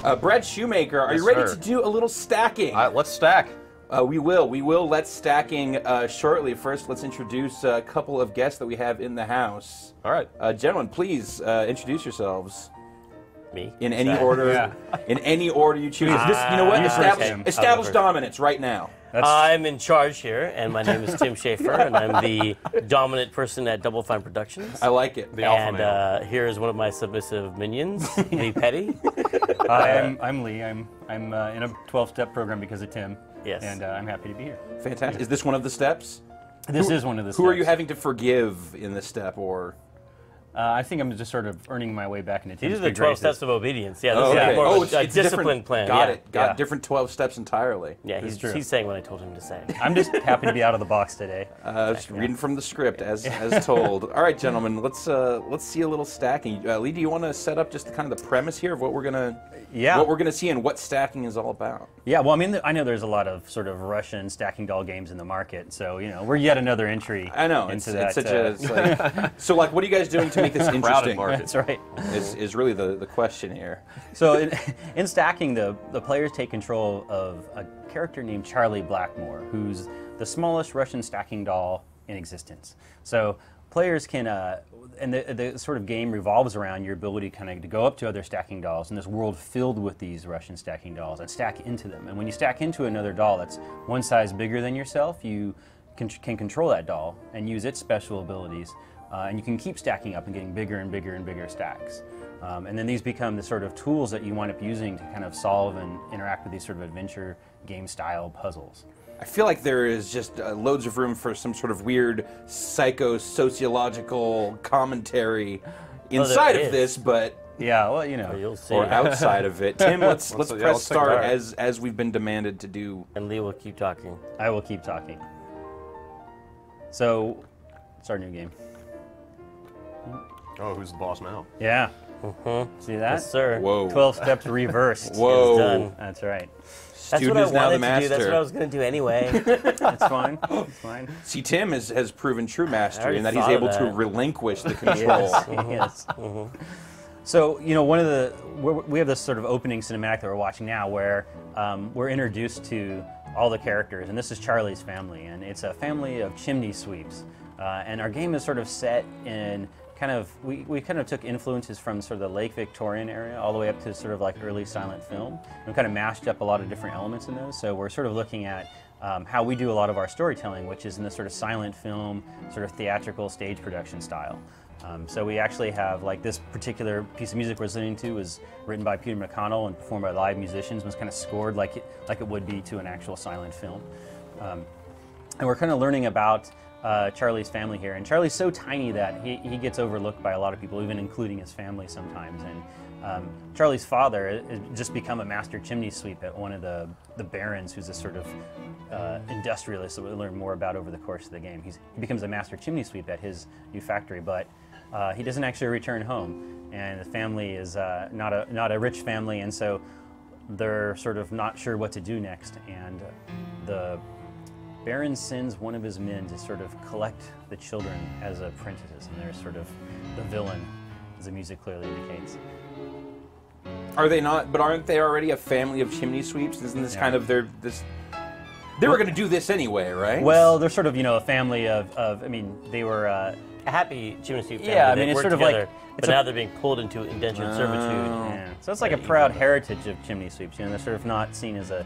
Brad Shoemaker, are Yes, you ready sir. to do a little stacking? Let's stack. We will. Let's stacking shortly. First, let's introduce a couple of guests that we have in the house. All right. Gentlemen, please introduce yourselves. Me? In any order. Yeah. In any order you choose. You know what? you Establish, first, Tim. establish I'll go first. dominance right now. I'm in charge here, and my name is Tim Schafer, and I'm the dominant person at Double Fine Productions. I like it. The alpha And male. here is one of my submissive minions, the Petty. Hi, I'm Lee. I'm in a 12-step program because of Tim. Yes. And I'm happy to be here. Fantastic. Is this one of the steps? This is one of the Who are you steps. having to forgive in this step, or? I think I'm just sort of earning my way back into Tim's These are the good 12 graces. steps of obedience. Yeah, this Oh, is okay. more of it's a different. discipline plan. Got yeah. it. Got Yeah. different 12 steps entirely. Yeah, It's true. he's saying what I told him to say. I'm just happy to be out of the box today. Just reading from the script as told. All right, gentlemen, let's see a little stacking. Lee, do you want to set up just kind of the premise here of what we're gonna see and what stacking is all about? Yeah, well, I mean, I know there's a lot of sort of Russian stacking doll games in the market, so, you know, we're yet another entry I know into it's that. such a it's like, so like what are you guys doing to make this Crowded interesting? market. That's right. Is really the question here. So in stacking, the players take control of a character named Charlie Blackmore, who's the smallest Russian stacking doll in existence. So players can, and the sort of game revolves around your ability kind of to go up to other stacking dolls in this world filled with these Russian stacking dolls and stack into them. And when you stack into another doll that's one size bigger than yourself, you can control that doll and use its special abilities. And you can keep stacking up and getting bigger and bigger and bigger stacks. And then these become the sort of tools that you wind up using to kind of solve and interact with these sort of adventure game style puzzles. I feel like there is just loads of room for some sort of weird psycho-sociological commentary inside of is. this, but Yeah, well, you know. You'll see. or outside of it. Tim, let's Let's- yeah, press let's take start that. as we've been demanded to do. And Lee will keep talking. I will keep talking. So, it's our new game. Oh, who's the boss now? Yeah. See that? Yes, sir. Whoa. 12 steps reversed. Whoa. It's done. That's right. That's Student what I is now the wanted to do. That's what I master. was going to do anyway. It's fine. It's fine. See, Tim has proven true mastery already in that he's thought of able to that. relinquish the control. Yes. So, you know, we have this sort of opening cinematic that we're watching now where we're introduced to all the characters, and this is Charlie's family, and it's a family of chimney sweeps. And our game is sort of set in kind of, we kind of took influences from sort of the Lake Victorian area all the way up to sort of like early silent film. We kind of mashed up a lot of different elements in those. So we're sort of looking at how we do a lot of our storytelling, which is in this sort of silent film, sort of theatrical stage production style. So we actually have, like, this particular piece of music we're listening to was written by Peter McConnell and performed by live musicians, was kind of scored like it would be to an actual silent film. And we're kind of learning about Charlie's family here. And Charlie's so tiny that he gets overlooked by a lot of people, even including his family sometimes. And Charlie's father has just become a master chimney sweep at one of the barons, who's a sort of industrialist that we'll learn more about over the course of the game. He becomes a master chimney sweep at his new factory, but he doesn't actually return home. And the family is not a rich family, and so they're sort of not sure what to do next. And the Baron sends one of his men to sort of collect the children as apprentices, and they're sort of the villain, as the music clearly indicates. Are they not? But aren't they already a family of chimney sweeps? Isn't this kind of They were going to do this anyway, right? Well, they're sort of, you know, a family of I mean, they were. A happy chimney sweep family. Yeah, I They mean, it's work sort of like- together, it's but a- now they're being pulled into indentured servitude. Yeah. So it's like a proud heritage of chimney sweeps. You know, they're sort of not seen as a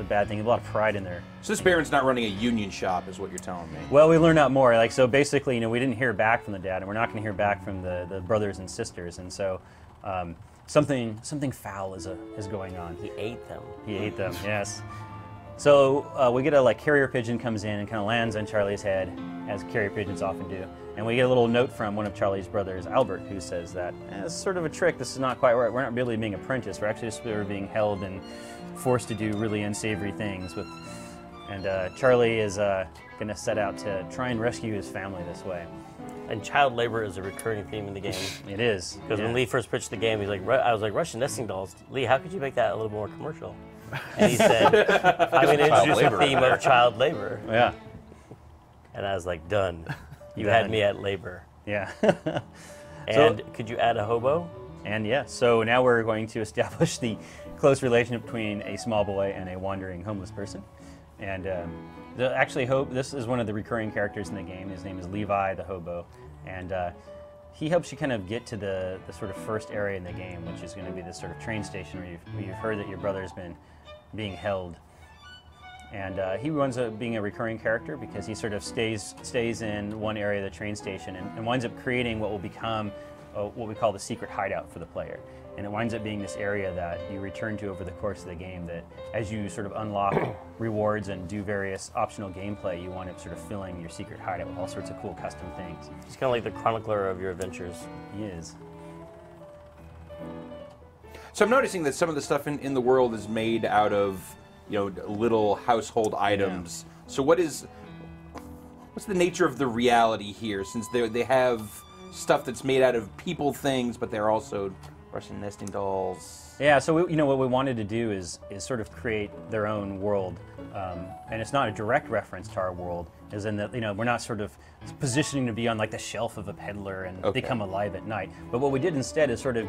bad thing. A lot of pride in there. So this Baron's not running a union shop, is what you're telling me. Well, we learned out more. Like, so basically, you know, we didn't hear back from the dad, and we're not going to hear back from the brothers and sisters, and so something foul is going on. He ate them. He ate them, yes. So we get a carrier pigeon comes in and kind of lands on Charlie's head, as carrier pigeons often do. And we get a little note from one of Charlie's brothers, Albert, who says that it's sort of a trick. This is not quite right. We're not really being apprenticed. We're actually just being held and forced to do really unsavory things. And Charlie is going to set out to try and rescue his family this way. And child labor is a recurring theme in the game. It is. Because when Lee first pitched the game, he's like, I was like, Russian nesting dolls. Lee, how could you make that a little more commercial? And he said, I'm going to introduce a labor theme right there. of child labor. Yeah. And I was like, done. You had me at labor. Yeah. And could you add a hobo? And yeah, so now we're going to establish the close relationship between a small boy and a wandering homeless person. And actually, this is one of the recurring characters in the game. His name is Levi the Hobo. And he helps you kind of get to the sort of first area in the game, which is going to be this sort of train station where you've heard that your brother's been being held. And he winds up being a recurring character because he sort of stays in one area of the train station and winds up creating what will become what we call the secret hideout for the player. And it winds up being this area that you return to over the course of the game that as you sort of unlock rewards and do various optional gameplay, you wind up sort of filling your secret hideout with all sorts of cool custom things. He's kind of like the chronicler of your adventures. He is. So I'm noticing that some of the stuff in the world is made out of, little household items. Yeah. So what's the nature of the reality here, since they have stuff that's made out of people things, but they're also Russian nesting dolls? Yeah, so what we wanted to do is sort of create their own world, and it's not a direct reference to our world, as in that we're not sort of positioning to be on like the shelf of a peddler and become alive at night. But what we did instead is sort of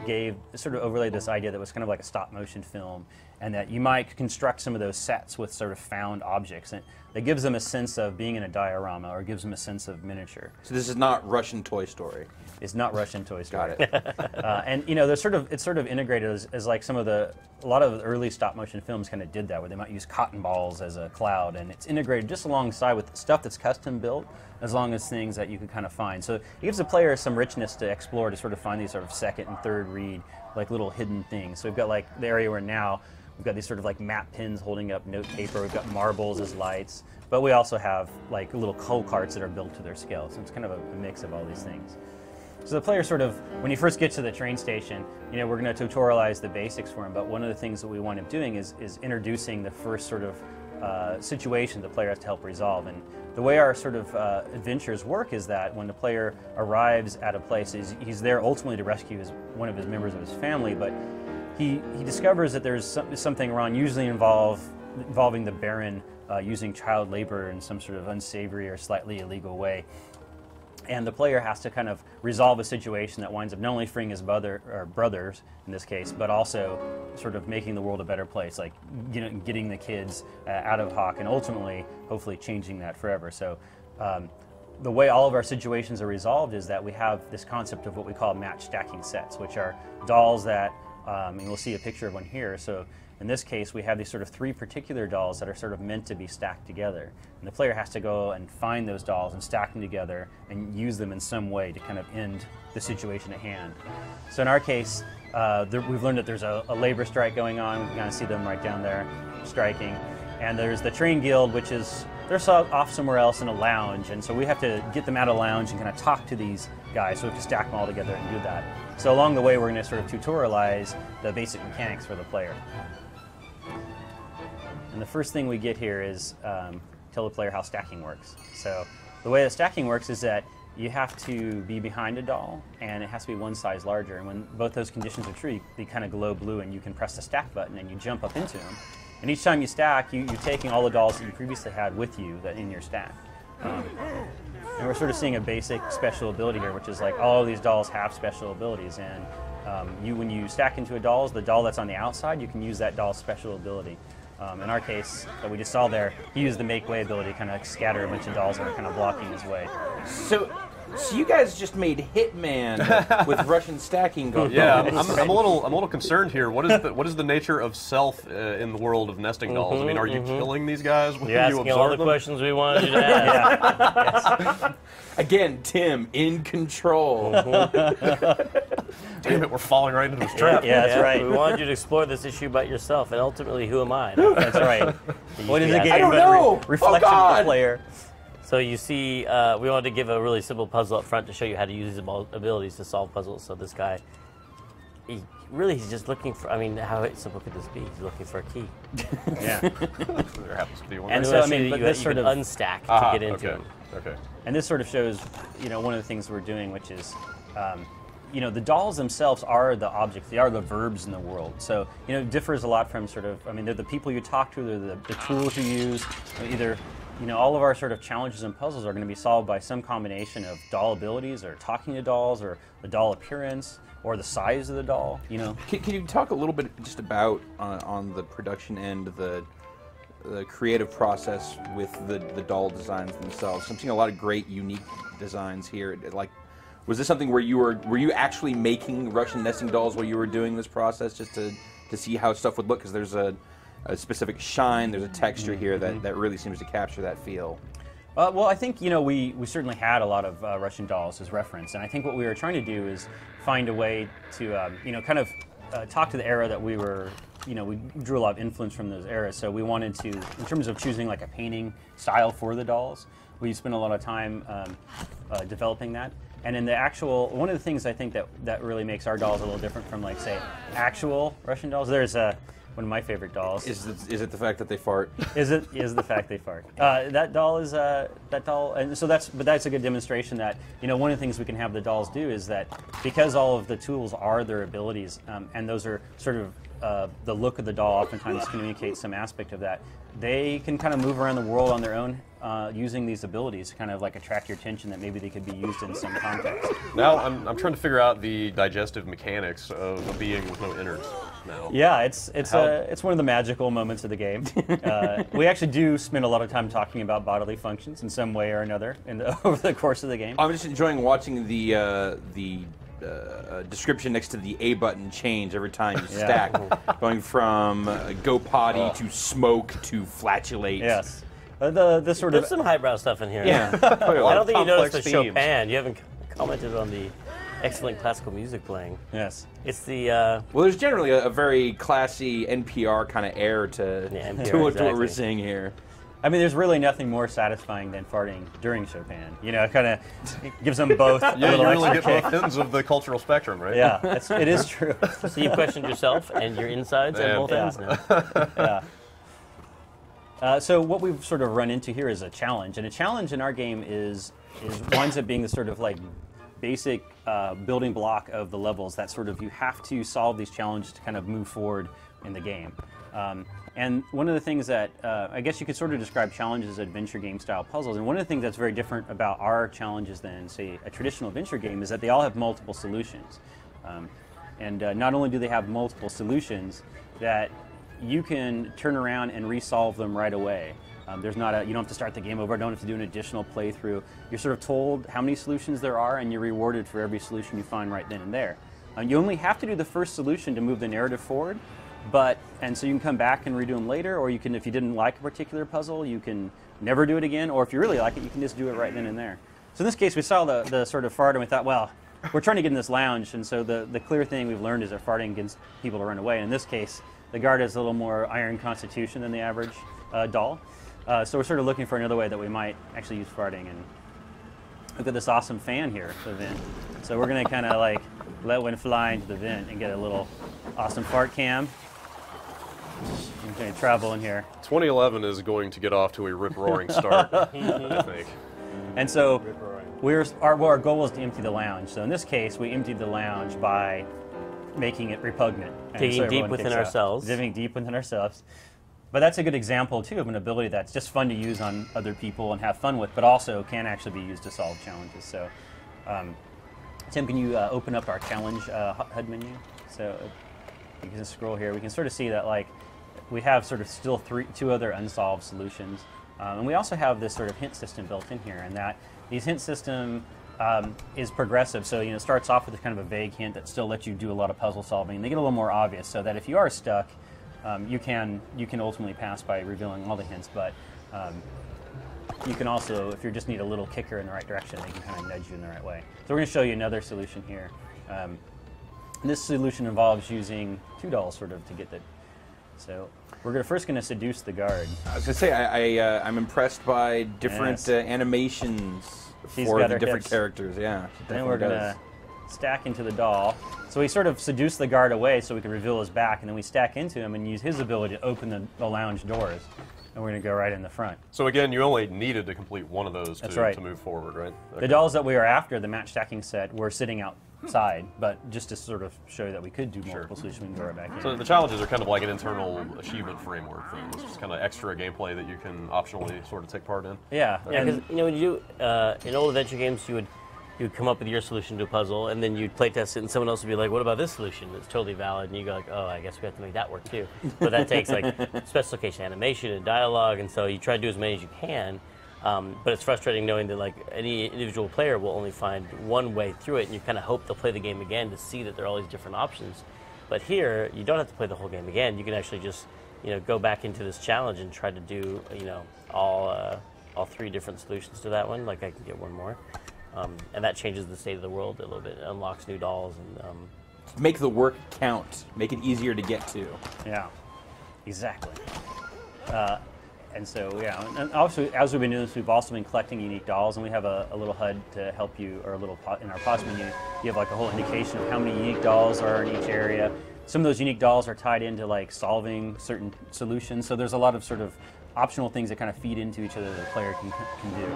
overlaid this idea that was kind of like a stop motion film, and that you might construct some of those sets with sort of found objects, and that gives them a sense of being in a diorama, or gives them a sense of miniature. So this is not Russian Toy Story. It's not Russian Toy Story. Got it. And it's sort of integrated as like a lot of the early stop motion films kind of did that, where they might use cotton balls as a cloud, and it's integrated just alongside with stuff that's custom built, as long as things that you can kind of find. So it gives the player some richness to explore, to sort of find these sort of second and third read, like little hidden things. So we've got like the area where now we've got these sort of like map pins holding up note paper. We've got marbles as lights, but we also have like little coal carts that are built to their scale. So it's kind of a mix of all these things. So the player sort of, when you first get to the train station, we're going to tutorialize the basics for him, but one of the things that we wind up doing is introducing the first sort of situation the player has to help resolve. And the way our sort of adventures work is that when the player arrives at a place, he's there ultimately to rescue one of his members of his family, but he discovers that there's something wrong, usually involving the Baron using child labor in some sort of unsavory or slightly illegal way. And the player has to kind of resolve a situation that winds up not only freeing his brothers in this case, but also sort of making the world a better place, like getting the kids out of Hawk, and ultimately, hopefully, changing that forever. So the way all of our situations are resolved is that we have this concept of what we call match stacking sets, which are dolls that, and we'll see a picture of one here. So in this case, we have these sort of 3 particular dolls that are sort of meant to be stacked together. And the player has to go and find those dolls and stack them together and use them in some way to kind of end the situation at hand. So in our case, we've learned that there's a labor strike going on. We can kind of see them right down there striking. And there's the train guild, which is, they're off somewhere else in a lounge. And so we have to get them out of the lounge and kind of talk to these guys. So we have to stack them all together and do that. So along the way, we're going to sort of tutorialize the basic mechanics for the player. And the first thing we get here is tell the player how stacking works. So the way that stacking works is that you have to be behind a doll, and it has to be one size larger. And when both those conditions are true, they kind of glow blue, and you can press the stack button, and you jump up into them. And each time you stack, you're taking all the dolls that you previously had with you in your stack. And we're sort of seeing a basic special ability here, which is like all of these dolls have special abilities. And when you stack into the doll that's on the outside, you can use that doll's special ability. In our case, that we just saw there, he used the make way ability to kind of scatter a bunch of dolls that are kind of blocking his way. So you guys just made Hitman with Russian stacking going. Yeah, I'm a little concerned here. What is the nature of self in the world of nesting dolls? I mean, are you killing these guys when you absorb them? You're asking all the questions we wanted you to ask. Yes. Again, Tim in control. Damn it, we're falling right into this trap. Yeah, that's right. We wanted you to explore this issue about yourself, and ultimately, who am I? That's right. What is the game? I don't know. Reflection of the player. So you see, we wanted to give a really simple puzzle up front to show you how to use his abilities to solve puzzles. So this guy, he's just looking for, how simple could this be? He's looking for a key. Yeah. There happens to be one. And so, you could unstack to get into him. Okay. And this sort of shows, one of the things we're doing, which is, the dolls themselves are the objects, they are the verbs in the world. So, it differs a lot from they're the people you talk to, they're the tools you use. Either you know, all of our sort of challenges and puzzles are going to be solved by some combination of doll abilities, or talking to dolls, or the doll appearance, or the size of the doll. You know. Can you talk a little bit just about on the production end, the creative process with the doll designs themselves? I'm seeing a lot of great, unique designs here. Like, was this something where were you actually making Russian nesting dolls while you were doing this process, just to see how stuff would look? Because there's a specific shine, there's a texture here that really seems to capture that feel. Well, I think, you know, we certainly had a lot of Russian dolls as reference, and I think what we were trying to do is find a way to, you know, kind of talk to the era that we were, you know, we drew a lot of influence from those eras. So we wanted to, in terms of choosing like a painting style for the dolls, we spent a lot of time developing that. And in the actual, one of the things I think that really makes our dolls a little different from, like, say, actual Russian dolls, there's one of my favorite dolls. Is it the fact that they fart? Is the fact they fart? That doll is that doll, and so that's a good demonstration that, you know, one of the things we can have the dolls do is that, because all of the tools are their abilities, and those are sort of the look of the doll oftentimes communicates some aspect of that. They can kind of move around the world on their own using these abilities to kind of like attract your attention, that maybe they could be used in some context. Now I'm trying to figure out the digestive mechanics of a being with no innards. Now. Yeah, it's one of the magical moments of the game. We actually do spend a lot of time talking about bodily functions in some way or another over the course of the game. I'm just enjoying watching the description next to the A button change every time you stack, going from go potty to smoke to flatulate. Yes. The sort There's of some highbrow stuff in here. Yeah. I don't think you noticed the Complex themes. Chopin. You haven't commented on the excellent classical music playing. yes. It's the Well, there's generally a very classy NPR kind of air to NPR, what we're exactly. seeing here. I mean, there's really nothing more satisfying than farting during Chopin. You know, it kind of gives them both a Yeah, little you really extra get kick. both ends of the cultural spectrum, right? Yeah, it is true. so you've questioned yourself and your insides Yeah. on both ends now. So what we've sort of run into here is a challenge, and a challenge in our game is winds up being the sort of like basic building block of the levels. That sort of, you have to solve these challenges to kind of move forward in the game. And one of the things that I guess you could sort of describe challenges as adventure game style puzzles, and one of the things that's very different about our challenges than, say, a traditional adventure game is that they all have multiple solutions. And not only do they have multiple solutions, that you can turn around and resolve them right away. There's not you don't have to start the game over, don't have to do an additional playthrough. You're sort of told how many solutions there are, and you're rewarded for every solution you find right then and there. You only have to do the first solution to move the narrative forward, and so you can come back and redo them later, or you can, if you didn't like a particular puzzle, you can never do it again, or if you really like it, you can just do it right then and there. So in this case, we saw the sort of fart, and we thought, well, we're trying to get in this lounge, and so the clear thing we've learned is that farting gets people to run away. And in this case, the guard has a little more iron constitution than the average doll. So we're sort of looking for another way that we might actually use farting. And look at this awesome fan here, the vent. So we're going to kind of like let one fly into the vent and get a little awesome fart cam. I'm going to travel in here. 2011 is going to get off to a rip-roaring start, I think. And so our goal was to empty the lounge. So in this case, we emptied the lounge by making it repugnant. And Digging so deep everyone within kicks out. ourselves. Digging deep within ourselves. But that's a good example, too, of an ability that's just fun to use on other people and have fun with, but also can actually be used to solve challenges. So, Tim, can you open up our challenge HUD menu? So you can scroll here. We can sort of see that, like, we have sort of still two other unsolved solutions. And we also have this sort of hint system built in here, and that these hint system is progressive. So, you know, it starts off with kind of a vague hint that still lets you do a lot of puzzle solving. They get a little more obvious, so that if you are stuck, you can ultimately pass by revealing all the hints, but you can also, if you just need a little kicker in the right direction, they can kind of nudge you in the right way. So we're going to show you another solution here. This solution involves using two dolls sort of to get the. So we're first going to seduce the guard. I was going to say, I'm impressed by different Yes. Animations She's for got the her different hips. characters. Yeah, Then we're going to stack into the doll. So we sort of seduce the guard away so we can reveal his back, and then we stack into him and use his ability to open the lounge doors. And we're going to go right in the front. So again, you only needed to complete one of those That's to, right. to move forward, right? The dolls that we were after, the match stacking set, were sitting out side, but just to sort of show you that we could do multiple solutions, we can go right back in. So the challenges are kind of like an internal achievement framework thing. It's just kind of extra gameplay that you can optionally sort of take part in. Yeah, Yeah, because when you do in old adventure games, you would come up with your solution to a puzzle, and then you'd playtest it, and someone else would be like, "What about this solution? It's totally valid." And you go like, "Oh, I guess we have to make that work too." But that takes like specification, animation, and dialogue, and so you try to do as many as you can. But it's frustrating knowing that like any individual player will only find one way through it, and you kind of hope they'll play the game again to see that there are all these different options. But here, you don't have to play the whole game again. You can actually just go back into this challenge and try to do all 3 different solutions to that one. Like I can get one more. And that changes the state of the world a little bit. It unlocks new dolls and Make the work count. Make it easier to get to. Yeah, exactly. And so, yeah, and also, as we've been doing this, we've also been collecting unique dolls, and we have a little HUD to help you, or a little in our POS menu, you have like a whole indication of how many unique dolls are in each area. Some of those unique dolls are tied into like solving certain solutions, so there's a lot of sort of optional things that kind of feed into each other that the player can do.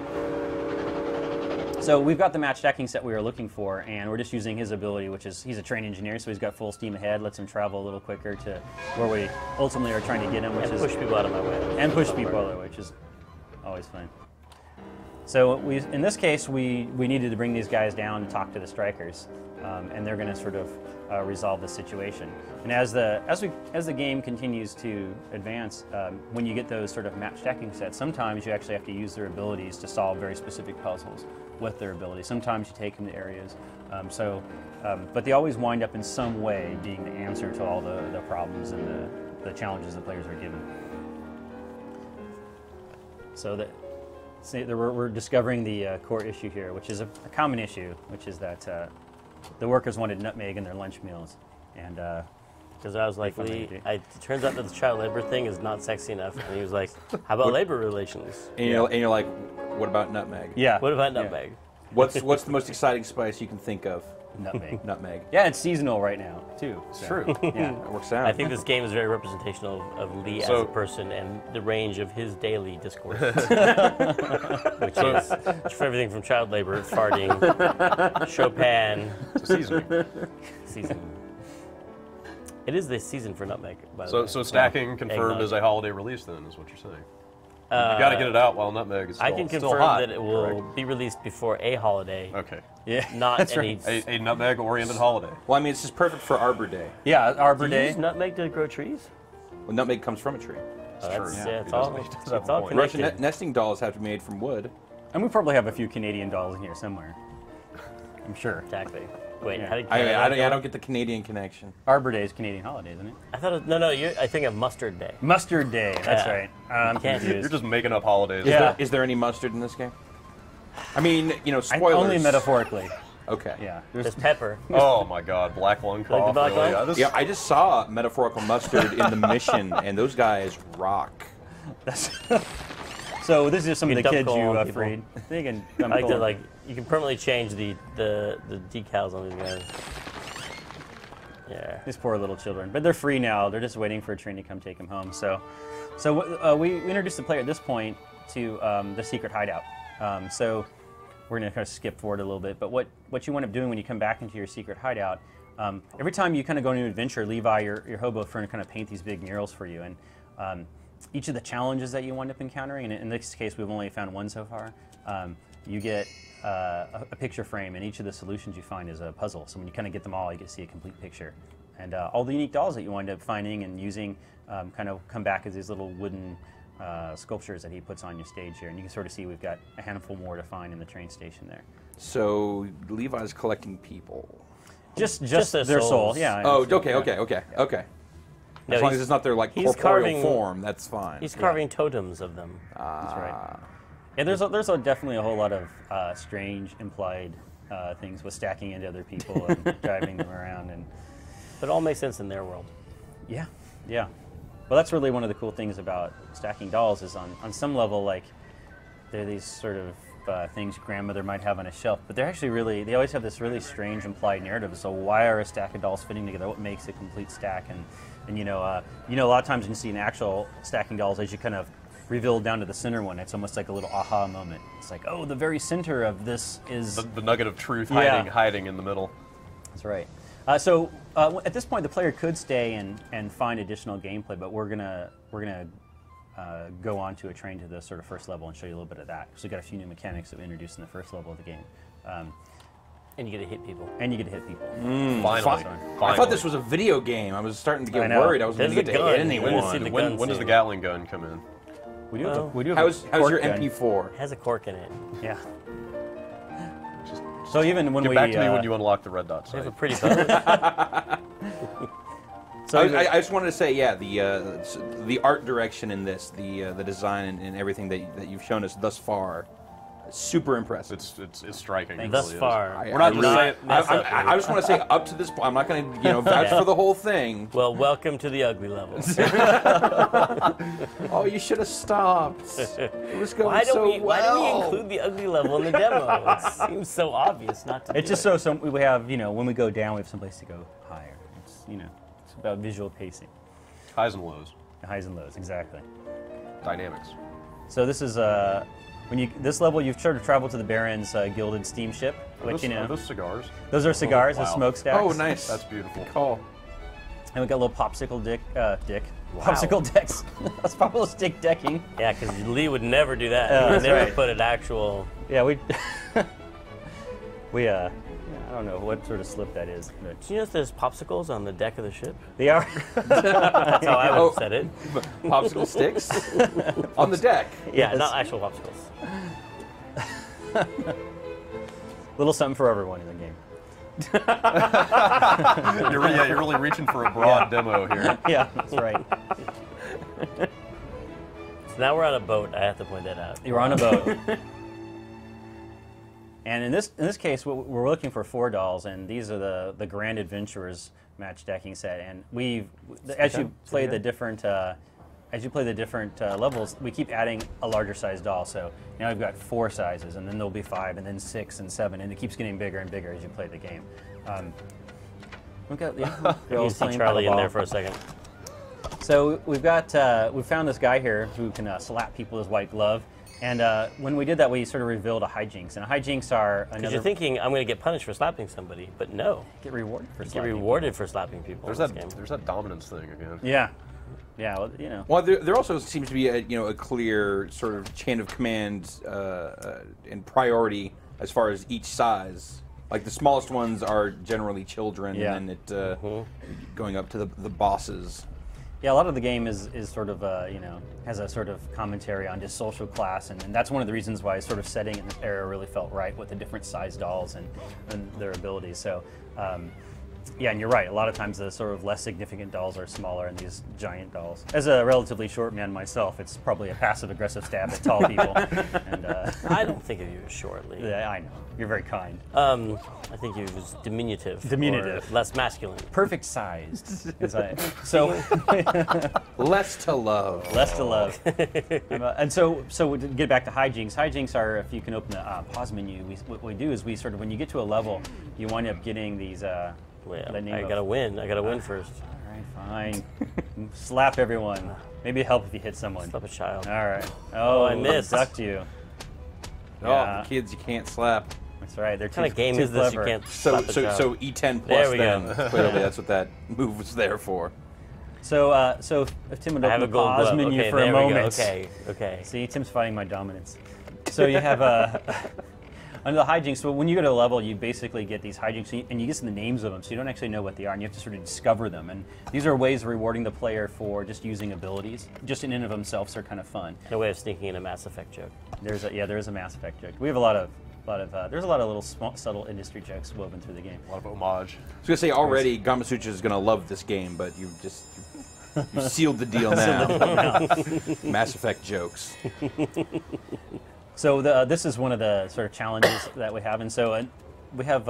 So we've got the match stacking set we were looking for, and we're just using his ability, which is he's a trained engineer, so he's got full steam ahead, lets him travel a little quicker to where we ultimately are trying to get him, which is push people out of my way. and push people out of the way, which is always fun. So in this case, we needed to bring these guys down and talk to the strikers, and they're going to sort of resolve the situation. And as the game continues to advance, when you get those sort of match stacking sets, sometimes you actually have to use their abilities to solve very specific puzzles with their abilities. Sometimes you take them to areas, but they always wind up in some way being the answer to all the problems and the challenges the players are given. So that. See, we're discovering the core issue here, which is a common issue, which is that the workers wanted nutmeg in their lunch meals, and because I was like, Lee, it turns out that the child labor thing is not sexy enough, and he was like, "How about labor relations?" And you're like, what about nutmeg? yeah, What about nutmeg? What's the most exciting spice you can think of? nutmeg? Nutmeg. Yeah, it's seasonal right now too. It's so, true. Yeah, That works out. I think this game is very representational of Lee as a person and the range of his daily discourse, which is for everything from child labor, farting, Chopin, season. It is the season for nutmeg, by the way. So stacking confirmed Eggnog. as a holiday release, then, is what you're saying. You got to get it out while nutmeg is still, I can still confirm hot, that it will correct? be released before a holiday, Okay. yeah, not that's any. right. A nutmeg-oriented holiday. Well, I mean, it's just perfect for Arbor Day. Yeah, Arbor Do you Day. use nutmeg to grow trees? Well, nutmeg comes from a tree. Oh, true. that's, Yeah, yeah, it's he all, does- he does it's have a all point. connected. Russian nesting dolls have to be made from wood. And we probably have a few Canadian dolls in here somewhere. I'm sure. Exactly. Wait, Yeah. how did I don't get the Canadian connection. Arbor Day is Canadian holiday, isn't it? I thought it, no, I think of Mustard Day. Mustard Day. That's Yeah. right. I'm Can't- confused. You're just making up holidays. Yeah. Is there any mustard in this game? I mean, spoilers. Only metaphorically. Okay. Yeah. There's pepper. Oh my God, black lung the cough. black really? lung? This- Yeah, I just saw metaphorical mustard in the mission, and those guys rock. So this is some of You the dump kids coal you on people. freed. They can I dump like coal. to you can permanently change the decals on these guys. Yeah. These poor little children, but they're free now. They're just waiting for a train to come take them home. So we introduced the player at this point to the secret hideout. So we're going to kind of skip forward a little bit. But what you wind up doing when you come back into your secret hideout, every time you kind of go into an adventure, Levi, your hobo friend, kind of paint these big murals for you. And each of the challenges that you wind up encountering, and in this case we've only found one so far, you get a picture frame, and each of the solutions you find is a puzzle. So when you kind of get them all, you get to see a complete picture. And all the unique dolls that you wind up finding and using kind of come back as these little wooden sculptures that he puts on your stage here. And you can sort of see we've got a handful more to find in the train station there. So Levi's collecting people. Just their their soul, souls. yeah. Oh, and- okay. No, As long as he's- it's not their he's corporeal carving- form, that's fine. He's carving totems of them. That's right. Yeah, there's definitely a whole lot of strange implied things with stacking into other people and driving them around, and But it all makes sense in their world. yeah. Well, that's really one of the cool things about stacking dolls is on some level, like they're these sort of things your grandmother might have on a shelf, but they're actually they always have this really strange implied narrative. So why are a stack of dolls fitting together? What makes a complete stack? And a lot of times when you see an actual stacking dolls, as you kind of reveal down to the center one, it's almost like a little aha moment. It's like, oh, the very center of this is The nugget of truth Yeah. hiding in the middle. That's right. At this point, the player could stay and find additional gameplay, but we're gonna go on to a train to the sort of first level and show you a little bit of that. So we got a few new mechanics that we introduced in the first level of the game. And you get to hit people. Finally. I thought this was a video game. I was starting to get worried. I was going to get to hit anyone. When does the Gatling gun come in? We do. We do. How's your MP4? It has a cork in it. Yeah. So even when Get back to me when you unlock the red dot We site. have a pretty boat. I just wanted to say, yeah, the art direction in this, the design and everything that you've shown us thus far, super impressive. It's striking. It Thus really is. far. We're not just saying. I just want to say up to this point. I'm not going to vouch for the whole thing. Well, welcome to the ugly level. Oh, you should have stopped. It was going Why do we well. include the ugly level in the demo? It seems so obvious not to. It's do just it. so we have when we go down, we have someplace to go higher. It's it's about visual pacing, Highs and lows. highs and lows, exactly. Dynamics. So this is this level you've sort of traveled to the Baron's gilded steamship, which Are those cigars? those are cigars, wow. the smokestacks. Oh, nice. That's beautiful. Call. And we got a little popsicle popsicle decks. That's popsicle stick decking. Yeah, because Lee would never do that. He would that's never right. put an actual. Yeah, I don't know what sort of slip that is, but Do you know if there's popsicles on the deck of the ship? they are. That's how I would have said it. Popsicle sticks on the deck. Yeah, Yes. not actual popsicles. Little something for everyone in the game. You're really reaching for a broad demo here. Yeah, that's right. So now we're on a boat. I have to point that out. You're on a boat. And in this case, we're looking for 4 dolls, and these are the Grand Adventurers match decking set. And as you play the different levels, we keep adding a larger size doll. So now we've got 4 sizes, and then there'll be 5, and then 6 and 7, and it keeps getting bigger and bigger as you play the game. We've got You see Charlie in there for a second. So we found this guy here who can slap people with his white glove. And when we did that, we sort of revealed a hijinks. And hijinks are Because another. you're thinking, I'm going to get punished for slapping somebody, but no. Get rewarded for Get slapping rewarded for slapping people There's in this game. that dominance thing again. people. Yeah. Well, Well, there also seems to be a clear sort of chain of command and priority as far as each size. Like the smallest ones are generally children, Yeah. and it going up to the bosses. Yeah, a lot of the game is sort of has a sort of commentary on just social class, and that's one of the reasons why sort of setting in this era really felt right with the different size dolls and their abilities. So. Yeah, and you're right. A lot of times the sort of less significant dolls are smaller than these giant dolls. As a relatively short man myself, it's probably a passive-aggressive stab at tall people. And I don't think of you as shortly. yeah, I know. You're very kind. I think you was diminutive. Diminutive. Or less masculine. Perfect sized. So Less to love. less to love. And so to get back to hijinks. Hijinks are, if you can open the pause menu, what we do is we sort of, when you get to a level, you wind up getting these. Well, the name I of- gotta win. I gotta win first. All right, fine. Slap everyone. Maybe help if you hit someone. Slap a child. All right. Oh, I missed. Ducked you. Oh, Yeah. the kids you can't slap. That's right. They're What kind too, of game too is this? clever. You can't So slap a so child. so E10 plus There we then. go. Clearly, that's what that move was there for. So if Tim would I have open a the gold pause glove. menu Okay, for a there we go. moment. Okay. See, Tim's fighting my dominance. So you have under the hijinks. So when you go to a level, you basically get these hijinks, and you get the names of them, so you don't actually know what they are, and you have to sort of discover them. And these are ways of rewarding the player for just using abilities. Just in and of themselves, are kind of fun. No way of sneaking in a Mass Effect joke. There is a Mass Effect joke. We have a lot of there's a lot of little subtle industry jokes woven through the game. A lot of homage. I was gonna say already, Gamasutra is gonna love this game, but you sealed the deal now. Mass Effect jokes. So this is one of the sort of challenges that we have, and so we have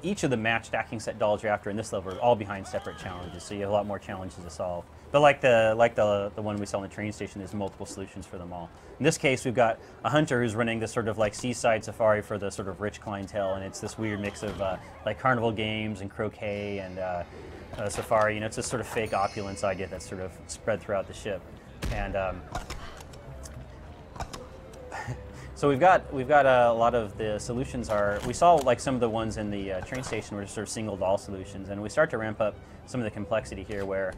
each of the match stacking set dolls you're after in this level are all behind separate challenges. So you have a lot more challenges to solve. But like the one we saw in the train station, there's multiple solutions for them all. In this case, we've got a hunter who's running this sort of like seaside safari for the sort of rich clientele, and it's this weird mix of like carnival games and croquet and safari. It's this sort of fake opulence idea that's sort of spread throughout the ship, and. So we've got a lot of the solutions are, we saw like some of the ones in the train station were just sort of single doll solutions, and we start to ramp up some of the complexity here where,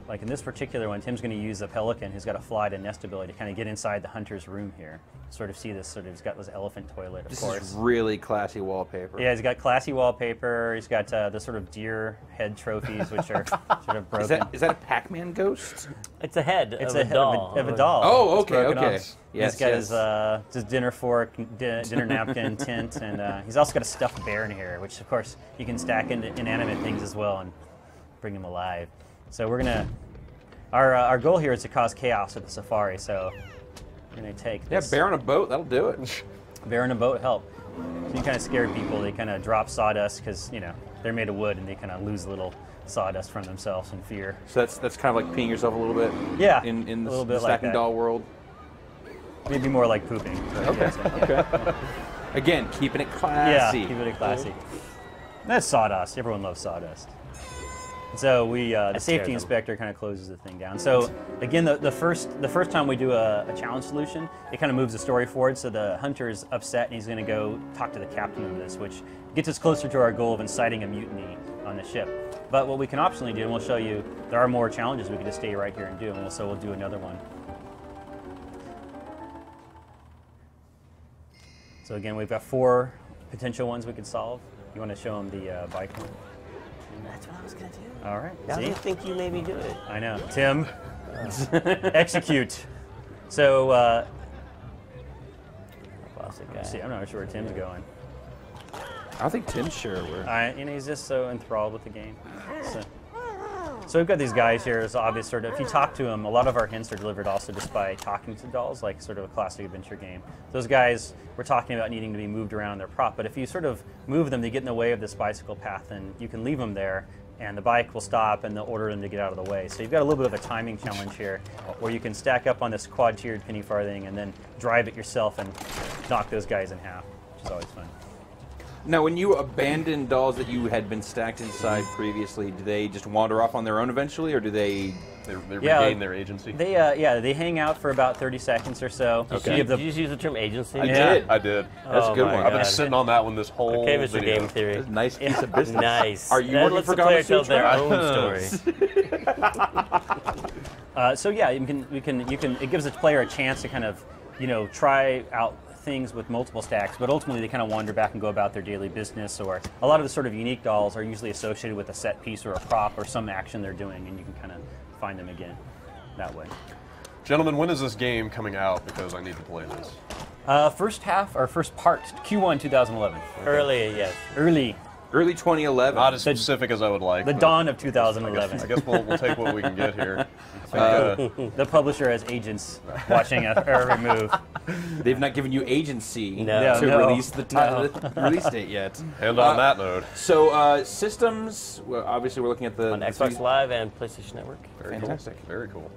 like in this particular one, Tim's going to use a pelican who's got a fly to nest ability to kind of get inside the hunter's room here. Sort of see this he's got this elephant toilet, of course. This is really classy wallpaper. Yeah, he's got classy wallpaper. He's got the sort of deer head trophies, which are sort of broken. Is that a Pac-Man ghost? It's a head It's of a doll. Of a doll. Oh, It's okay, broken okay. off. Yes, He's got yes. his dinner fork, dinner napkin, tint, and he's also got a stuffed bear in here, which of course you can stack into inanimate things as well and bring them alive. So we're gonna, our goal here is to cause chaos at the safari. So we're gonna take this. Yeah, bear on a boat, that'll do it. Bear on a boat help. So you kind of scare people. They kind of drop sawdust because they're made of wood and they kind of lose a little sawdust from themselves in fear. So that's kind of like peeing yourself a little bit. Yeah, In a little the bit like stacking that. doll world. Maybe more like pooping. Okay. Okay. Again, keeping it classy. Yeah, keep it classy. That's sawdust. Everyone loves sawdust. So the scared safety them. inspector kind of closes the thing down. So again, the first time we do a challenge solution, it kind of moves the story forward. So the hunter is upset and he's going to go talk to the captain of this, which gets us closer to our goal of inciting a mutiny on the ship. But what we can optionally do, and we'll show you, there are more challenges we can just stay right here and do, and so we'll do another one. So again, we've got 4 potential ones we could solve. You want to show them the bike one? That's what I was going to do. All right. Now See? you think you made me do it. I know. Tim, execute. So, Classic guy. see, I'm not sure where Tim's going. I think Tim's sure we're. He's just so enthralled with the game. So we've got these guys here. It's obvious sort of, if you talk to them, a lot of our hints are delivered also just by talking to dolls, like sort of a classic adventure game. Those guys, we're talking about needing to be moved around their prop, but if you sort of move them, they get in the way of this bicycle path, and you can leave them there, and the bike will stop, and they'll order them to get out of the way. So you've got a little bit of a timing challenge here, where you can stack up on this quad-tiered penny farthing and then drive it yourself and knock those guys in half, which is always fun. Now, when you abandon dolls that you had been stacked inside previously, do they just wander off on their own eventually, or do they? They Yeah, regain their agency. They they hang out for about 30 seconds or so. Okay. You have Did the- you just use the term agency? I Yeah. did. I did. That's a good my one. I've been God. sitting on that one this whole Okay, Mr. video. Game Theory. That's a nice piece of business. Nice. Are you That working lets for the player Kama tell their Sutra? own story. So yeah, you can. It gives the player a chance to kind of, try out things with multiple stacks, but ultimately they kind of wander back and go about their daily business. Or a lot of the sort of unique dolls are usually associated with a set piece or a prop or some action they're doing, and you can kind of find them again that way. Gentlemen, when is this game coming out? Because I need to play this. First half or first part, Q1 2011. Early, yes. Early, Early 2011. Not as specific as I would like. the but dawn of I 2011. guess we'll take what we can get here. The publisher has agents watching every move. They've not given you agency No. to No. release the release date yet. And on that note, So systems. Well, obviously, we're looking at the On Xbox Live and PlayStation Network. very Fantastic. cool. Very cool.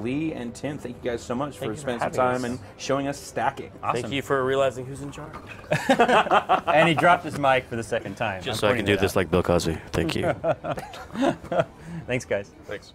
Lee and Tim, thank you guys so much Thank for you for spending some having time us. and showing us stacking. Awesome. Thank you for realizing who's in charge. And he dropped his mic for the second time. Just I'm so I can pointing do that this like Bill Cosby. Thank you. out. Thanks, guys. Thanks.